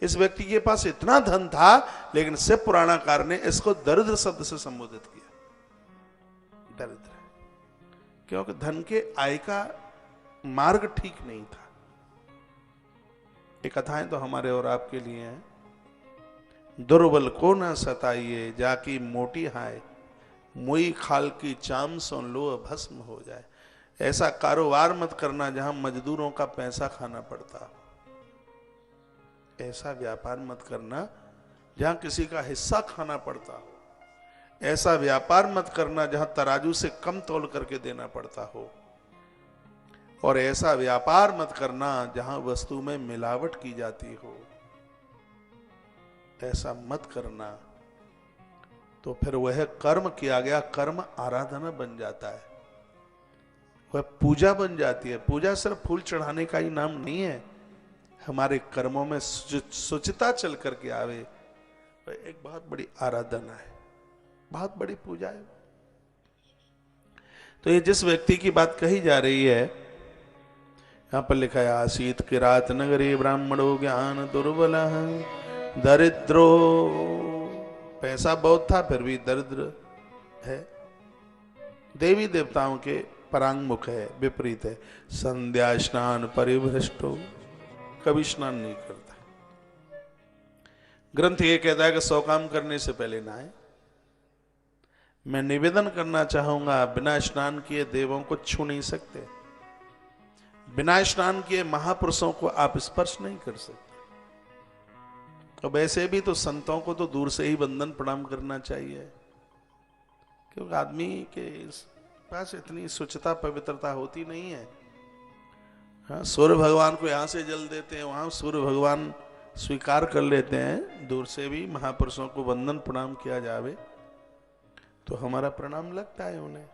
इस व्यक्ति के पास इतना धन था, लेकिन शिव पुराणाकार ने इसको दरिद्र शब्द से संबोधित किया। दरिद्र, क्योंकि धन के आय का मार्ग ठीक नहीं था। ये कथाएं तो हमारे और आपके लिए हैं। दुर्बल को न सताइए, जाकी मोटी हाय, मुई खाल की चाम सुन लो भस्म हो जाए। ऐसा कारोबार मत करना जहां मजदूरों का पैसा खाना पड़ता हो। ऐसा व्यापार मत करना जहां किसी का हिस्सा खाना पड़ता हो। ऐसा व्यापार मत करना जहां तराजू से कम तोल करके देना पड़ता हो। और ऐसा व्यापार मत करना जहां वस्तु में मिलावट की जाती हो। ऐसा मत करना, तो फिर वह कर्म किया गया कर्म आराधना बन जाता है, वह पूजा बन जाती है। पूजा सिर्फ फूल चढ़ाने का ही नाम नहीं है। हमारे कर्मों में शुचिता चल करके आवे, वह एक बहुत बड़ी आराधना है, बहुत बड़ी पूजा है। तो ये जिस व्यक्ति की बात कही जा रही है, यहां पर लिखा है आसीत किरात नगरी ब्राह्मणो ज्ञान दुर्बल दरिद्रो। पैसा बहुत था फिर भी दरिद्र है। देवी देवताओं के परांगमुख है, विपरीत है। संध्या स्नान परिभ्रष्टो, कभी स्नान नहीं करता। ग्रंथ ये कहता है कि 100 काम करने से पहले नहाए। मैं निवेदन करना चाहूंगा, बिना स्नान किए देवों को छू नहीं सकते। बिना स्नान किए महापुरुषों को आप स्पर्श नहीं कर सकते। तो वैसे भी तो संतों को तो दूर से ही वंदन प्रणाम करना चाहिए, क्योंकि आदमी के पास इतनी स्वच्छता पवित्रता होती नहीं है। हाँ, सूर्य भगवान को यहां से जल देते हैं, वहां सूर्य भगवान स्वीकार कर लेते हैं। दूर से भी महापुरुषों को वंदन प्रणाम किया जावे तो हमारा प्रणाम लगता है उन्हें।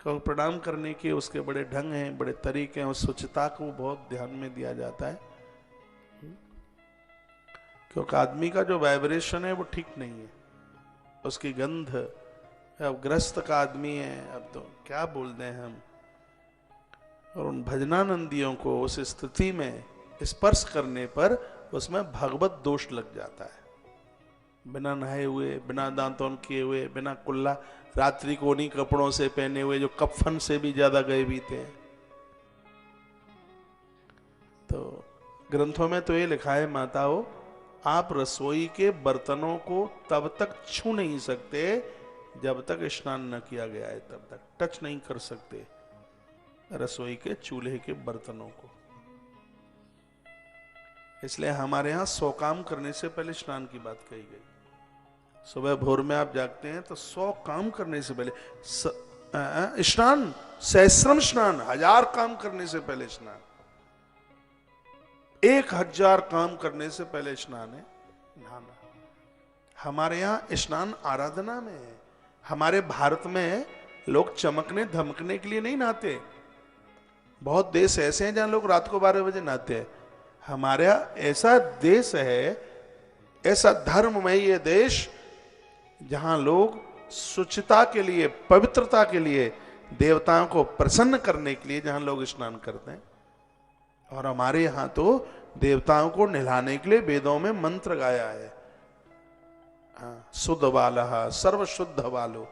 क्योंकि प्रणाम करने के उसके बड़े ढंग हैं, बड़े तरीके हैं, और स्वच्छता को बहुत ध्यान में दिया जाता है। क्योंकि आदमी का जो वाइब्रेशन है वो ठीक नहीं है, उसकी गंध। अब ग्रस्त का आदमी है, अब तो क्या बोल दें हम। और उन भजनानंदियों को उस स्थिति में स्पर्श करने पर उसमें भगवत दोष लग जाता है। बिना नहाए हुए, बिना दांतों किए हुए, बिना कुल्ला, रात्रि को उन्हीं कपड़ों से पहने हुए जो कफन से भी ज्यादा गए भी थे। तो ग्रंथों में तो ये लिखा है, माताओं आप रसोई के बर्तनों को तब तक छू नहीं सकते जब तक स्नान न किया गया है, तब तक टच नहीं कर सकते रसोई के चूल्हे के बर्तनों को। इसलिए हमारे यहां 100 काम करने से पहले स्नान की बात कही गई। सुबह भोर में आप जागते हैं तो 100 काम करने से पहले स्नान, सहस्रम स्नान, 1000 काम करने से पहले स्नान, 1000 काम करने से पहले स्नान है नहाना। हमारे यहां स्नान आराधना में है। हमारे भारत में लोग चमकने धमकने के लिए नहीं नहाते। बहुत देश ऐसे हैं जहां लोग रात को 12 बजे नहाते हैं। हमारे यहां ऐसा देश है, ऐसा धर्ममय ये देश, जहां लोग शुचिता के लिए, पवित्रता के लिए, देवताओं को प्रसन्न करने के लिए जहां लोग स्नान करते हैं। और हमारे यहां तो देवताओं को नहलाने के लिए वेदों में मंत्र गाया है। हाँ, शुद्ध वाला सर्व शुद्ध वालो,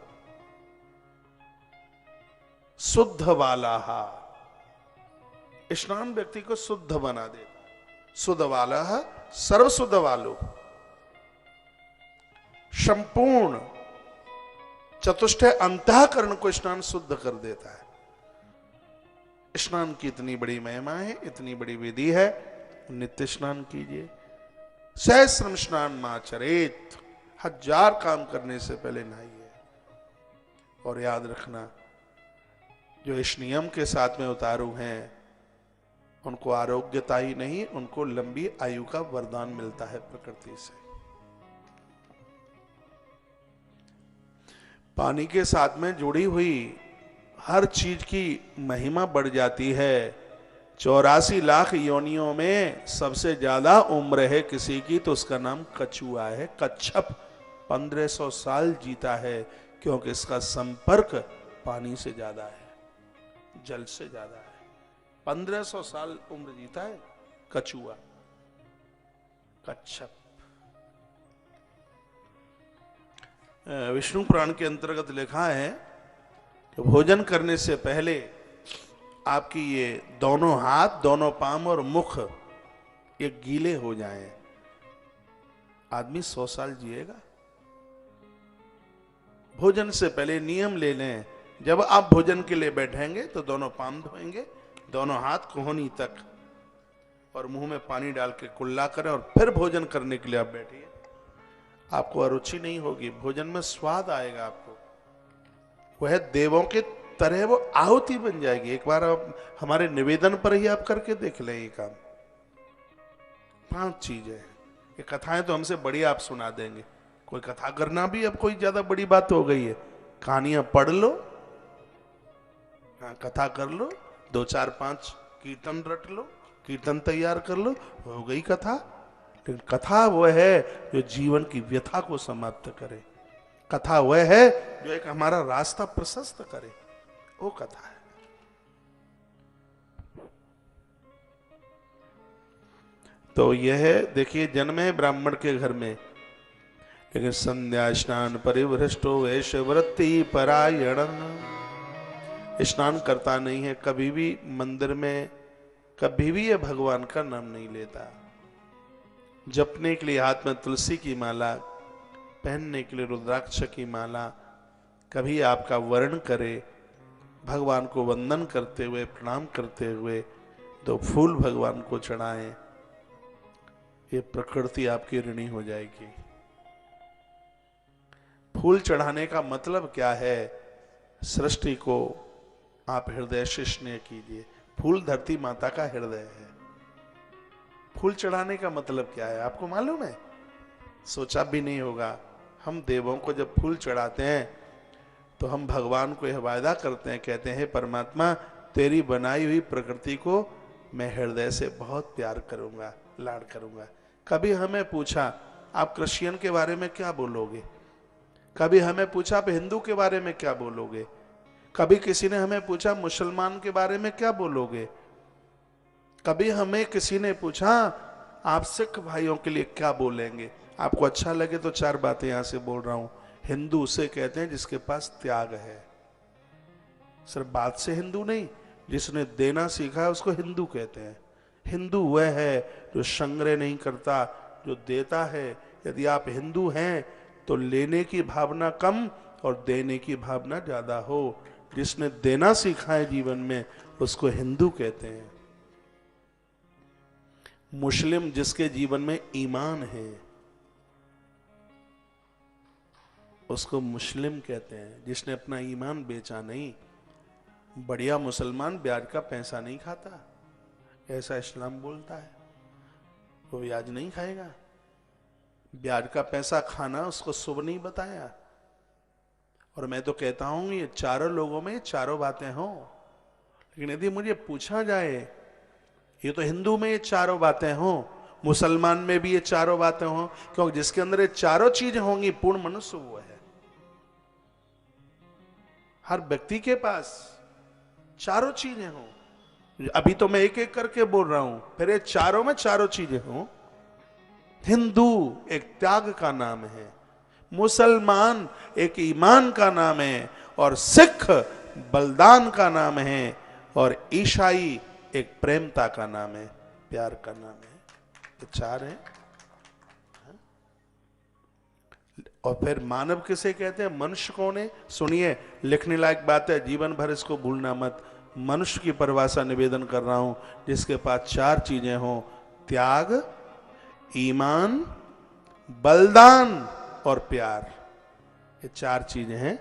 शुद्ध वाला स्नान व्यक्ति को शुद्ध बना देता। शुद्ध वाला सर्व शुद्ध वालो, संपूर्ण चतुष्ट अंतःकरण को स्नान शुद्ध कर देता है। स्नान की इतनी बड़ी महिमा है, इतनी बड़ी विधि है। नित्य स्नान कीजिए। सहस्रम स्नान माचरेत, 1000 काम करने से पहले नहाइए। और याद रखना, जो इस नियम के साथ में उतारू हैं उनको आरोग्यता ही नहीं, उनको लंबी आयु का वरदान मिलता है प्रकृति से। पानी के साथ में जुड़ी हुई हर चीज की महिमा बढ़ जाती है। 84 लाख योनियों में सबसे ज्यादा उम्र है किसी की तो उसका नाम कछुआ है। कच्छप 1500 साल जीता है, क्योंकि इसका संपर्क पानी से ज्यादा है, जल से ज्यादा है। 1500 साल उम्र जीता है। कछुआ, कच्छप। विष्णु पुराण के अंतर्गत लिखा है कि भोजन करने से पहले आपकी ये दोनों हाथ, दोनों पांव और मुख ये गीले हो जाएं, आदमी 100 साल जिएगा। भोजन से पहले नियम ले लें, जब आप भोजन के लिए बैठेंगे तो दोनों पांव धोएंगे, दोनों हाथ कोहनी तक, और मुंह में पानी डाल के कुल्ला करें और फिर भोजन करने के लिए आप बैठिए। आपको अरुचि नहीं होगी, भोजन में स्वाद आएगा आपको। वह देवों के तरह वो आहुति बन जाएगी। एक बार आप हमारे निवेदन पर ही आप करके देख लें ये काम। 5 चीजें, ये कथाएं तो हमसे बड़ी आप सुना देंगे, कोई कथा करना भी अब कोई ज्यादा बड़ी बात हो गई है। कहानियां पढ़ लो, हाँ कथा कर लो, 2 4 5 कीर्तन रट लो, कीर्तन तैयार कर लो, हो गई कथा। लेकिन कथा वह है जो जीवन की व्यथा को समाप्त करे। कथा वह है जो एक हमारा रास्ता प्रशस्त करे, वो कथा है। तो यह देखिए, जन्म है ब्राह्मण के घर में, लेकिन संध्या स्नान परिभ्रष्टो वेश वृत्ति परायण, स्नान करता नहीं है, कभी भी मंदिर में कभी भी यह भगवान का नाम नहीं लेता। जपने के लिए हाथ में तुलसी की माला, पहनने के लिए रुद्राक्ष की माला, कभी आपका वर्ण करे, भगवान को वंदन करते हुए, प्रणाम करते हुए 2 फूल भगवान को चढ़ाएं, ये प्रकृति आपकी ऋणी हो जाएगी। फूल चढ़ाने का मतलब क्या है? सृष्टि को आप हृदय से स्नेह कीजिए। फूल धरती माता का हृदय है। फूल चढ़ाने का मतलब क्या है आपको मालूम है? सोचा भी नहीं होगा। हम देवों को जब फूल चढ़ाते हैं तो हम भगवान को यह वायदा करते हैं, कहते हैं परमात्मा तेरी बनाई हुई प्रकृति को मैं हृदय से बहुत प्यार करूंगा, लाड करूंगा। कभी हमें पूछा आप क्रिश्चियन के बारे में क्या बोलोगे? कभी हमें पूछा आप हिंदू के बारे में क्या बोलोगे? कभी किसी ने हमें पूछा मुसलमान के बारे में क्या बोलोगे? कभी हमें किसी ने पूछा आप सिख भाइयों के लिए क्या बोलेंगे? आपको अच्छा लगे तो 4 बातें यहां से बोल रहा हूं। हिंदू उसे कहते हैं जिसके पास त्याग है। सिर्फ बात से हिंदू नहीं, जिसने देना सीखा है उसको हिंदू कहते हैं। हिंदू वह है जो संग्रह नहीं करता, जो देता है। यदि आप हिंदू हैं तो लेने की भावना कम और देने की भावना ज्यादा हो। जिसने देना सीखा है जीवन में उसको हिंदू कहते हैं। मुस्लिम जिसके जीवन में ईमान है उसको मुस्लिम कहते हैं, जिसने अपना ईमान बेचा नहीं। बढ़िया मुसलमान ब्याज का पैसा नहीं खाता, ऐसा इस्लाम बोलता है। वो ब्याज नहीं खाएगा। ब्याज का पैसा खाना उसको शुभ नहीं बताया। और मैं तो कहता हूं ये चारों लोगों में चारों बातें हों। लेकिन यदि मुझे पूछा जाए, ये तो हिंदू में ये चारों बातें हों, मुसलमान में भी ये चारों बातें हों, क्योंकि जिसके अंदर ये चारों चीजें होंगी पूर्ण मनुष्य वो है। हर व्यक्ति के पास चारों चीजें हों। अभी तो मैं एक एक करके बोल रहा हूं, फिर ये चारों में चारों चीजें हों। हिंदू एक त्याग का नाम है, मुसलमान एक ईमान का नाम है, और सिख बलिदान का नाम है, और ईसाई एक प्रेमता का नाम है, प्यार का नाम है। ये 4 हैं। और फिर मानव किसे कहते हैं? मनुष्य कौन है? सुनिए, लिखने लायक बात है, जीवन भर इसको भूलना मत। मनुष्य की परिभाषा निवेदन कर रहा हूं, जिसके पास 4 चीजें हों, त्याग, ईमान, बलिदान और प्यार। ये 4 चीजें हैं,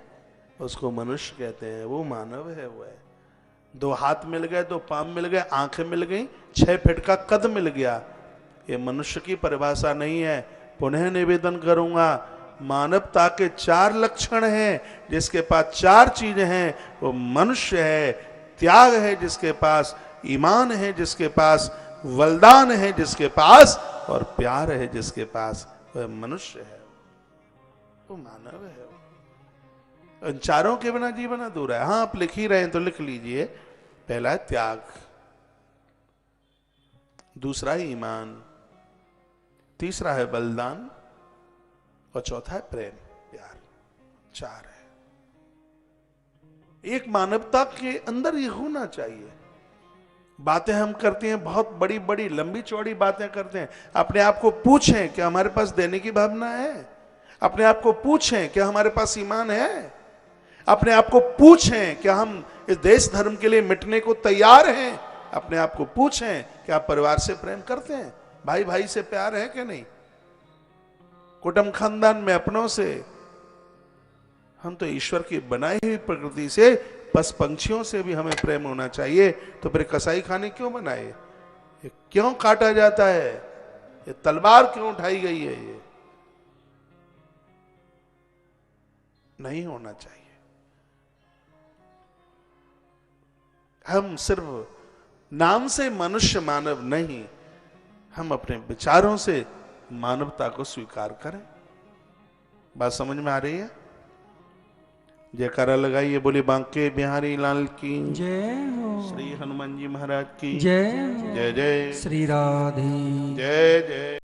उसको मनुष्य कहते हैं। वो मानव है। वो है 2 हाथ मिल गए, 2 पांव मिल गए, आंखें मिल गई, 6 फीट का कद मिल गया। ये मनुष्य की परिभाषा नहीं है। पुनः निवेदन करूंगा, मानवता के 4 लक्षण हैं। जिसके पास 4 चीजें हैं वो मनुष्य है। त्याग है जिसके पास, ईमान है जिसके पास, बलिदान है जिसके पास, और प्यार है जिसके पास, वह मनुष्य है, वो मानव है। इन चारों के बिना जीवन अधूरा है। हाँ, आप लिख ही रहे हैं तो लिख लीजिए। पहला है त्याग, दूसरा है ईमान, तीसरा है बलिदान और चौथा है प्रेम, प्यार। चार है। एक मानवता के अंदर ये होना चाहिए। बातें हम करते हैं, बहुत बड़ी बड़ी लंबी चौड़ी बातें करते हैं। अपने आप को पूछें कि हमारे पास देने की भावना है? अपने आप को पूछें कि हमारे पास ईमान है? अपने आप को पूछें कि हम इस देश धर्म के लिए मिटने को तैयार हैं? अपने आप को पूछें कि आप परिवार से प्रेम करते हैं? भाई भाई से प्यार है कि नहीं? कुटुंब खानदान में अपनों से? हम तो ईश्वर की बनाई हुई प्रकृति से, बस पंछियों से भी हमें प्रेम होना चाहिए। तो फिर कसाई खाने क्यों बनाए? ये क्यों काटा जाता है? ये तलवार क्यों उठाई गई है? ये नहीं होना चाहिए। हम सिर्फ नाम से मनुष्य मानव नहीं, हम अपने विचारों से मानवता को स्वीकार करें। बात समझ में आ रही है? जयकारा लगाइए, बोले बांके बिहारी लाल की जय हो। श्री हनुमान जी महाराज की जय जय जय श्री राधे। जय जय।